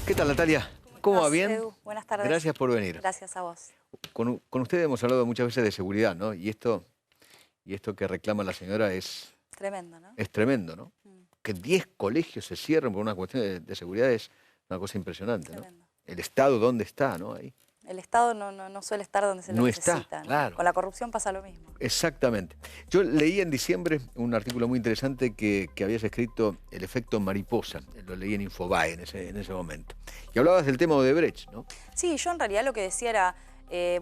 ¿Qué tal, Natalia? ¿Cómo va? ¿Bien? Edu, buenas tardes. Gracias por venir. Gracias a vos. Con usted hemos hablado muchas veces de seguridad, ¿no? Y esto que reclama la señora es Tremendo, ¿no? tremendo, ¿no? Que 10 colegios se cierren por una cuestión de seguridad es una cosa impresionante, ¿no? Tremendo. El Estado, ¿dónde está, no? Ahí. El Estado no suele estar donde se lo No necesita, está, ¿no? claro. Con la corrupción pasa lo mismo. Exactamente. Yo leí en diciembre un artículo muy interesante que habías escrito, El efecto mariposa. Lo leí en Infobae en ese momento. Y hablabas del tema de Odebrecht, ¿no? Sí, yo en realidad lo que decía era,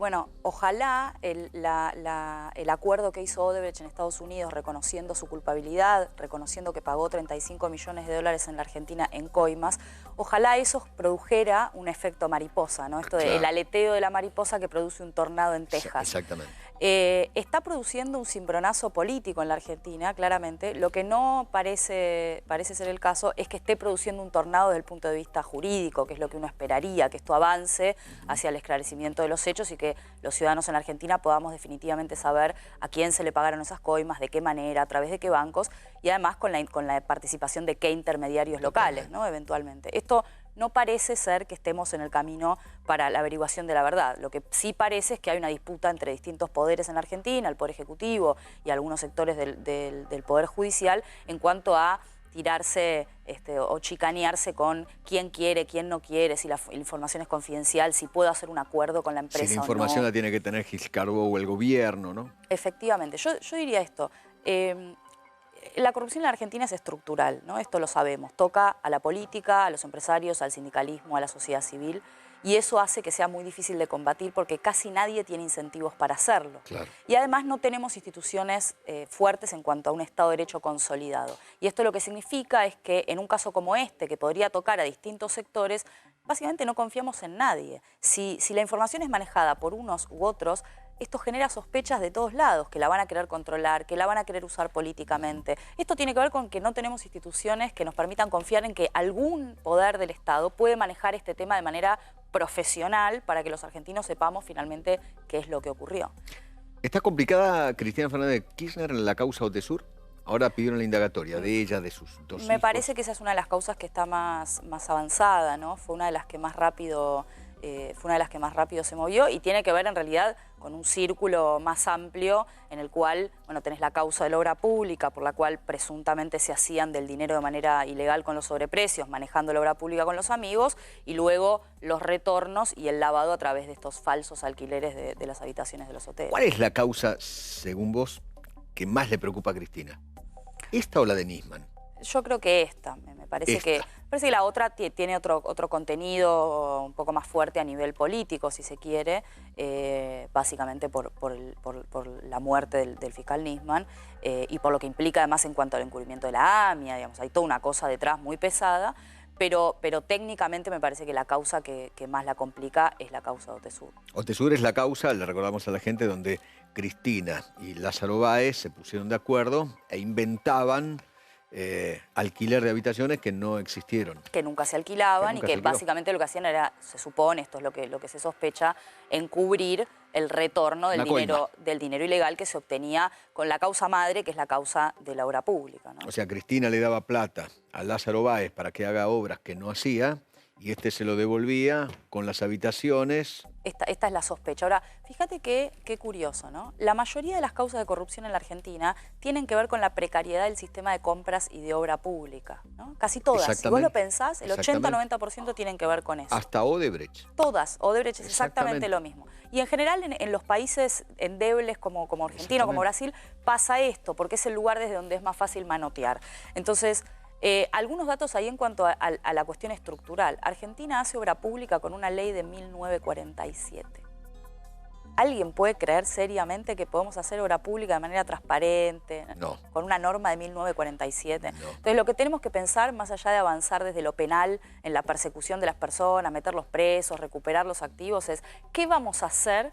bueno, ojalá el acuerdo que hizo Odebrecht en Estados Unidos reconociendo su culpabilidad, reconociendo que pagó 35 millones de dólares en la Argentina en coimas, ojalá eso produjera un efecto mariposa, ¿no? Esto del aleteo de la mariposa que produce un tornado en Texas. Exactamente. Está produciendo un cimbronazo político en la Argentina, claramente. Lo que no parece ser el caso es que esté produciendo un tornado desde el punto de vista jurídico, que es lo que uno esperaría, que esto avance hacia el esclarecimiento de los hechos y que los ciudadanos en la Argentina podamos definitivamente saber a quién se le pagaron esas coimas, de qué manera, a través de qué bancos y además con la participación de qué intermediarios locales, ¿no? Eventualmente. Esto no parece ser que estemos en el camino para la averiguación de la verdad. Lo que sí parece es que hay una disputa entre distintos poderes en la Argentina, el Poder Ejecutivo y algunos sectores del Poder Judicial, en cuanto a tirarse o chicanearse con quién quiere, quién no quiere, si la información es confidencial, si puedo hacer un acuerdo con la empresa o no. Si la información la tiene que tener Giscardó o el gobierno, ¿no? Efectivamente. Yo diría esto. La corrupción en la Argentina es estructural, ¿no? Esto lo sabemos. Toca a la política, a los empresarios, al sindicalismo, a la sociedad civil. Y eso hace que sea muy difícil de combatir porque casi nadie tiene incentivos para hacerlo. Claro. Y además no tenemos instituciones fuertes en cuanto a un Estado de Derecho consolidado. Y esto lo que significa es que en un caso como este, que podría tocar a distintos sectores, básicamente no confiamos en nadie. Si la información es manejada por unos u otros, esto genera sospechas de todos lados, que la van a querer controlar, que la van a querer usar políticamente. Esto tiene que ver con que no tenemos instituciones que nos permitan confiar en que algún poder del Estado puede manejar este tema de manera profesional para que los argentinos sepamos finalmente qué es lo que ocurrió. ¿Está complicada Cristina Fernández de Kirchner en la causa Odesur? Ahora pidieron la indagatoria de ella, de sus dos hijos. Me parece que esa es una de las causas que está más avanzada, ¿no? Fue una de las que más rápido se movió y tiene que ver en realidad con un círculo más amplio en el cual, bueno, tenés la causa de la obra pública por la cual presuntamente se hacían del dinero de manera ilegal con los sobreprecios, manejando la obra pública con los amigos, y luego los retornos y el lavado a través de estos falsos alquileres de las habitaciones de los hoteles. ¿Cuál es la causa, según vos, que más le preocupa a Cristina? ¿Esta o la de Nisman? Yo creo que esta, me parece que la otra tiene otro contenido un poco más fuerte a nivel político, si se quiere, básicamente por la muerte del fiscal Nisman y por lo que implica además en cuanto al encubrimiento de la AMIA, digamos, hay toda una cosa detrás muy pesada, pero técnicamente me parece que la causa que más la complica es la causa de Odesur. Odesur es la causa, le recordamos a la gente, donde Cristina y Lázaro Báez se pusieron de acuerdo e inventaban alquiler de habitaciones que no existieron. Que nunca se alquilaban y que básicamente lo que hacían era, se supone, esto es lo que se sospecha, encubrir el retorno del dinero ilegal que se obtenía con la causa madre, que es la causa de la obra pública, ¿no? O sea, Cristina le daba plata a Lázaro Báez para que haga obras que no hacía y este se lo devolvía con las habitaciones. Esta es la sospecha. Ahora, fíjate qué curioso, ¿no? La mayoría de las causas de corrupción en la Argentina tienen que ver con la precariedad del sistema de compras y de obra pública, ¿no? Casi todas. Si vos lo pensás, el 80-90% tienen que ver con eso. Hasta Odebrecht. Todas. Odebrecht es exactamente lo mismo. Y en general en los países endebles como Argentina, como Brasil, pasa esto, porque es el lugar desde donde es más fácil manotear. Entonces, algunos datos ahí en cuanto a la cuestión estructural. Argentina hace obra pública con una ley de 1947. ¿Alguien puede creer seriamente que podemos hacer obra pública de manera transparente? No. Con una norma de 1947. No. Entonces lo que tenemos que pensar, más allá de avanzar desde lo penal, en la persecución de las personas, meterlos presos, recuperar los activos, es ¿qué vamos a hacer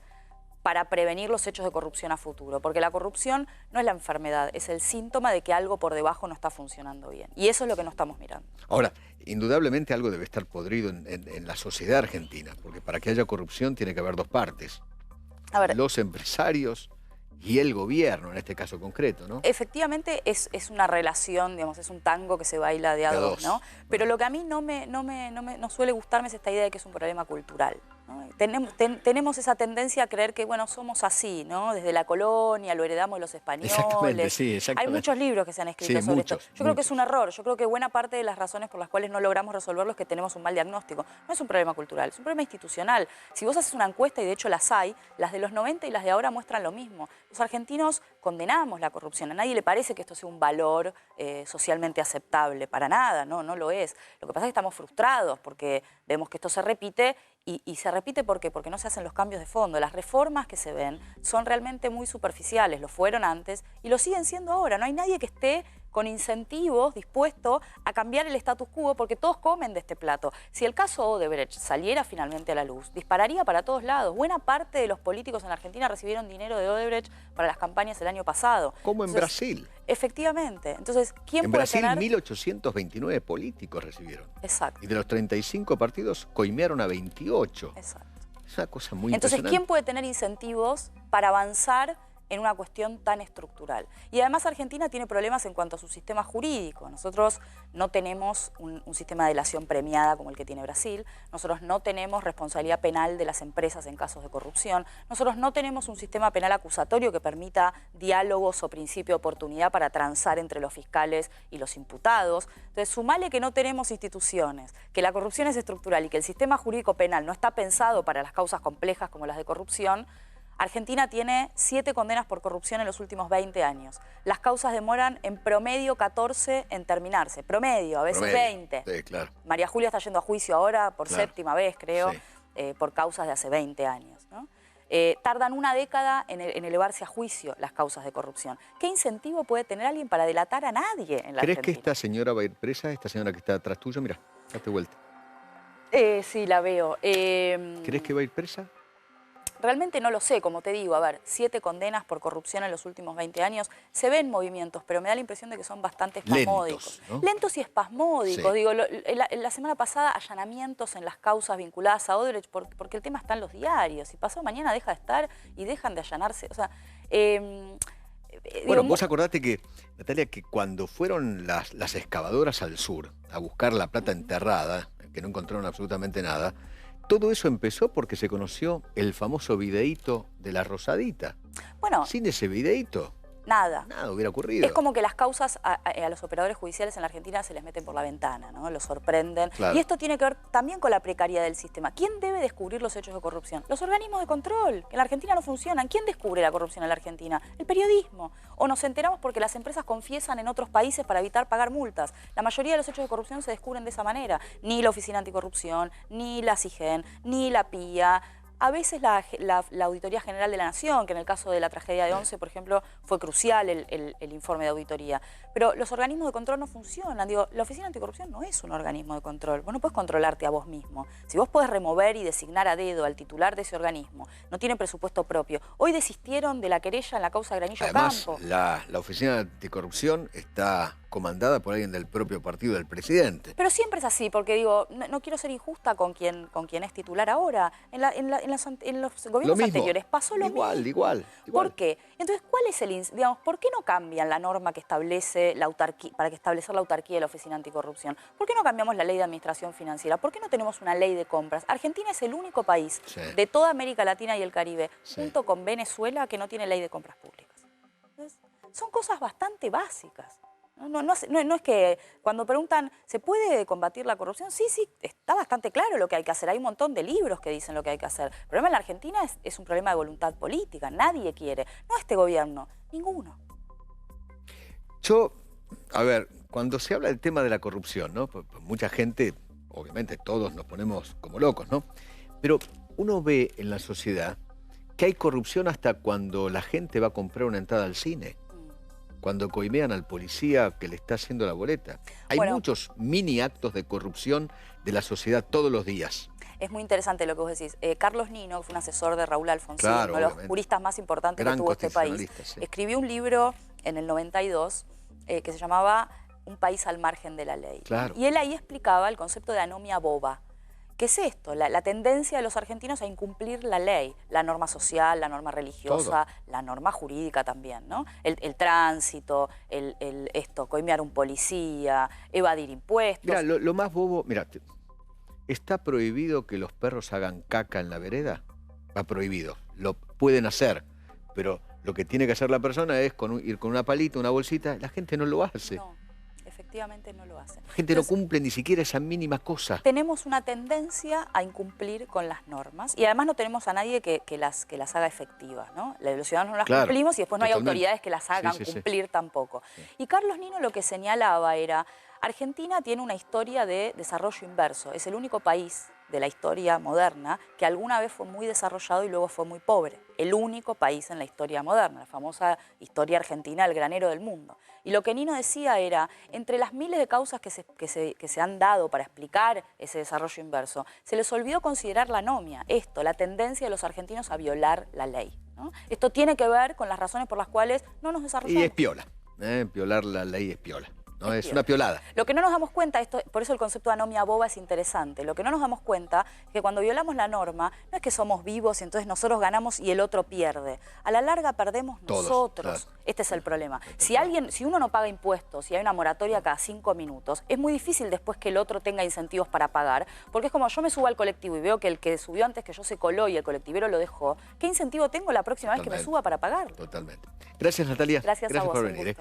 para prevenir los hechos de corrupción a futuro? Porque la corrupción no es la enfermedad, es el síntoma de que algo por debajo no está funcionando bien. Y eso es lo que no estamos mirando. Ahora, indudablemente algo debe estar podrido en la sociedad argentina, porque para que haya corrupción tiene que haber dos partes. A ver, los empresarios y el gobierno, en este caso concreto, ¿no? Efectivamente es una relación, digamos, es un tango que se baila de a dos, ¿no? Pero lo que a mí no suele gustarme es esta idea de que es un problema cultural, ¿no? Tenemos esa tendencia a creer que, bueno, somos así, ¿no? Desde la colonia lo heredamos de los españoles. Exactamente, sí, exactamente. Hay muchos libros que se han escrito sobre esto. Yo creo que es un error. Yo creo que buena parte de las razones por las cuales no logramos resolverlo es que tenemos un mal diagnóstico. No es un problema cultural, es un problema institucional. Si vos haces una encuesta, y de hecho las hay, las de los 90 y las de ahora muestran lo mismo. Los argentinos condenamos la corrupción. A nadie le parece que esto sea un valor socialmente aceptable. Para nada, no lo es. Lo que pasa es que estamos frustrados porque vemos que esto se repite y se repite ¿por qué? Porque no se hacen los cambios de fondo. Las reformas que se ven son realmente muy superficiales. Lo fueron antes y lo siguen siendo ahora. No hay nadie que esté con incentivos dispuesto a cambiar el status quo porque todos comen de este plato. Si el caso Odebrecht saliera finalmente a la luz, dispararía para todos lados. Buena parte de los políticos en la Argentina recibieron dinero de Odebrecht para las campañas el año pasado. Como en Brasil. Efectivamente. Entonces, ¿quién puede tener? En tener? Brasil 1.829 políticos recibieron. Exacto. Y de los 35 partidos coimearon a 28. Exacto. Es una cosa muy Entonces, impresionante. ¿quién puede tener incentivos para avanzar en una cuestión tan estructural? Y además Argentina tiene problemas en cuanto a su sistema jurídico. Nosotros no tenemos un sistema de delación premiada como el que tiene Brasil. Nosotros no tenemos responsabilidad penal de las empresas en casos de corrupción. Nosotros no tenemos un sistema penal acusatorio que permita diálogos o principio de oportunidad para transar entre los fiscales y los imputados. Entonces, sumale que no tenemos instituciones, que la corrupción es estructural y que el sistema jurídico penal no está pensado para las causas complejas como las de corrupción. Argentina tiene 7 condenas por corrupción en los últimos 20 años. Las causas demoran en promedio 14 en terminarse. Promedio, a veces 20. Sí, claro. María Julia está yendo a juicio ahora por séptima vez, creo, sí. Por causas de hace 20 años, ¿no? Tardan una década en elevarse a juicio las causas de corrupción. ¿Qué incentivo puede tener alguien para delatar a nadie en la ¿Crees Argentina? que esta señora va a ir presa? Esta señora que está atrás tuyo, mira, date vuelta. Sí, la veo. ¿Crees que va a ir presa? Realmente no lo sé, como te digo, a ver, 7 condenas por corrupción en los últimos 20 años, se ven movimientos, pero me da la impresión de que son bastante espasmódicos. Lentos, ¿no? Lentos y espasmódicos. Sí. Digo, la semana pasada allanamientos en las causas vinculadas a Odebrecht porque el tema está en los diarios y pasado mañana deja de estar y dejan de allanarse. O sea, bueno, vos acordate que, Natalia, que cuando fueron las excavadoras al sur a buscar la plata enterrada, que no encontraron absolutamente nada, todo eso empezó porque se conoció el famoso videíto de la Rosadita. Bueno, sin ese videíto, nada hubiera ocurrido. Es como que las causas a los operadores judiciales en la Argentina se les meten por la ventana, ¿no? Los sorprenden. Claro. Y esto tiene que ver también con la precariedad del sistema. ¿Quién debe descubrir los hechos de corrupción? Los organismos de control, que en la Argentina no funcionan. ¿Quién descubre la corrupción en la Argentina? El periodismo. O nos enteramos porque las empresas confiesan en otros países para evitar pagar multas. La mayoría de los hechos de corrupción se descubren de esa manera. Ni la Oficina Anticorrupción, ni la SIGEN, ni la PIA. A veces la Auditoría General de la Nación, que en el caso de la tragedia de Once, por ejemplo, fue crucial el informe de auditoría. Pero los organismos de control no funcionan. Digo, la Oficina Anticorrupción no es un organismo de control. Vos no podés controlarte a vos mismo. Si vos podés remover y designar a dedo al titular de ese organismo, no tiene presupuesto propio. Hoy desistieron de la querella en la causa Granillo Además, Campo. La Oficina Anticorrupción está comandada por alguien del propio partido del presidente. Pero siempre es así, porque digo, no quiero ser injusta con quien es titular ahora. En los gobiernos anteriores pasó lo mismo. Igual. ¿Por qué? Entonces, ¿cuál es digamos, ¿por qué no cambian la norma que establece para establecer la autarquía de la Oficina Anticorrupción? ¿Por qué no cambiamos la ley de administración financiera? ¿Por qué no tenemos una ley de compras? Argentina es el único país de toda América Latina y el Caribe, junto con Venezuela, que no tiene ley de compras públicas. Entonces, son cosas bastante básicas. No es que cuando preguntan, ¿se puede combatir la corrupción? Sí, está bastante claro lo que hay que hacer. Hay un montón de libros que dicen lo que hay que hacer. El problema en la Argentina es un problema de voluntad política. Nadie quiere. No este gobierno, ninguno. A ver, cuando se habla del tema de la corrupción, ¿no? Pues mucha gente, obviamente todos nos ponemos como locos, ¿no? Pero uno ve en la sociedad que hay corrupción hasta cuando la gente va a comprar una entrada al cine. Cuando coimean al policía que le está haciendo la boleta. Hay muchos mini actos de corrupción de la sociedad todos los días. Es muy interesante lo que vos decís. Carlos Nino, que fue un asesor de Raúl Alfonsín, uno de los juristas más importantes que tuvo este país, escribió un libro en el 92 que se llamaba Un país al margen de la ley. Claro. Y él ahí explicaba el concepto de anomia boba, que es esto, la tendencia de los argentinos a incumplir la ley, la norma social, la norma religiosa, la norma jurídica también, ¿no? El tránsito, coimear un policía, evadir impuestos. Mira, lo más bobo, mira, ¿está prohibido que los perros hagan caca en la vereda? Está prohibido, lo pueden hacer, pero lo que tiene que hacer la persona es ir con una palita, una bolsita. La gente no lo hace. No, efectivamente no lo hace. La gente no cumple ni siquiera esa mínima cosa. Tenemos una tendencia a incumplir con las normas y además no tenemos a nadie que las haga efectivas, ¿no? Los ciudadanos no las cumplimos y después no hay autoridades que las hagan cumplir tampoco. Sí. Y Carlos Nino lo que señalaba era, Argentina tiene una historia de desarrollo inverso. Es el único país de la historia moderna que alguna vez fue muy desarrollado y luego fue muy pobre. El único país en la historia moderna, la famosa historia argentina, el granero del mundo. Y lo que Nino decía era, entre las miles de causas que se han dado para explicar ese desarrollo inverso, se les olvidó considerar la anomia, la tendencia de los argentinos a violar la ley, ¿no? Esto tiene que ver con las razones por las cuales no nos desarrollamos. Y es piola, violar la ley es piola. No, es una piolada. Lo que no nos damos cuenta, por eso el concepto de anomia boba es interesante, lo que no nos damos cuenta es que cuando violamos la norma, no es que somos vivos y entonces nosotros ganamos y el otro pierde. A la larga perdemos nosotros. Claro. Este es el problema. Si uno no paga impuestos, si hay una moratoria cada 5 minutos, es muy difícil después que el otro tenga incentivos para pagar, porque es como yo me subo al colectivo y veo que el que subió antes que yo se coló y el colectivero lo dejó, ¿qué incentivo tengo la próxima vez que me suba para pagar? Totalmente. Gracias, Natalia. Gracias a vos, por venir.